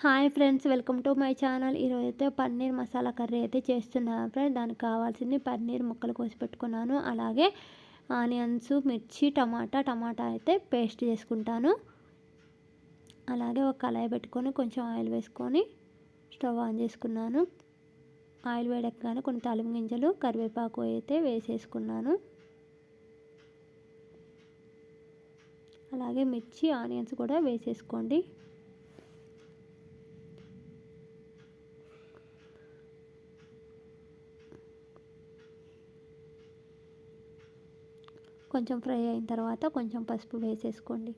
Hi friends, welcome to my channel. ఈరోజు అయితే paneer masala curry అయితే చేస్తున్నాను ఫ్రెండ్స్. దానికి కావాల్సింది పన్నీర్ ముక్కలు కోసి పెట్టుకున్నాను. అలాగే ఆనియన్స్, మిర్చి, టమాటా అయితే పేస్ట్ చేసుకుంటాను. అలాగే ఒక కళాయి పెట్టుకొని కొంచెం ఆయిల్ వేసుకొని స్టవ్ ఆన్ చేసుకున్నాను. ఆయిల్ వేడెక్కగానే కొన్ని తాలింపు గింజలు, కరివేపాకు అయితే వేసేసుకున్నాను. అలాగే మిర్చి, ఆనియన్స్ కూడా వేసేసుకోండి. కొంచెం ఫ్రై అయిన తర్వాత కొంచెం పసుపు వేసేసుకోండి.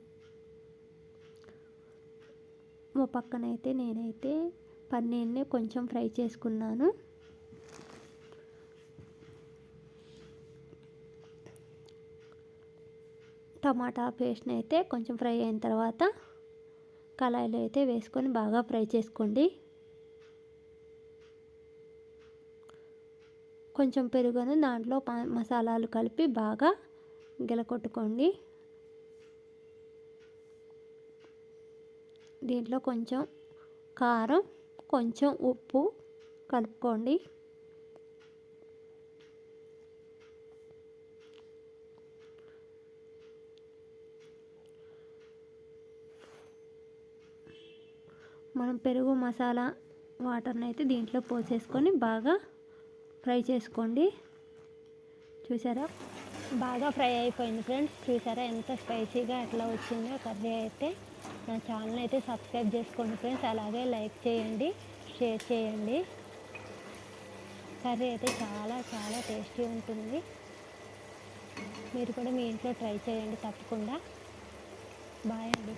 ఓ పక్కనైతే నేనైతే పన్నీర్ని కొంచెం ఫ్రై చేసుకున్నాను. టమాటా పేస్ట్ని అయితే కొంచెం ఫ్రై అయిన తర్వాత కళాయిలో అయితే వేసుకొని బాగా ఫ్రై చేసుకోండి. కొంచెం పెరుగును దాంట్లో మసాలాలు కలిపి బాగా గిలకొట్టుకోండి. దీంట్లో కొంచెం కారం, కొంచెం ఉప్పు కలుపుకోండి. మనం పెరుగు మసాలా వాటర్ని అయితే దీంట్లో పోసేసుకొని బాగా ఫ్రై చేసుకోండి. చూసారా, బాగా ఫ్రై అయిపోయింది ఫ్రెండ్స్. చూసారా ఎంత స్పైసీగా ఎట్లా వచ్చిందో కర్రీ అయితే. నా ఛానల్ అయితే సబ్స్క్రైబ్ చేసుకోండి ఫ్రెండ్స్. అలాగే లైక్ చేయండి, షేర్ చేయండి. కర్రీ అయితే చాలా చాలా టేస్టీ ఉంటుంది. మీరు కూడా మీ ఇంట్లో ట్రై చేయండి తప్పకుండా. బాయ్ అండి.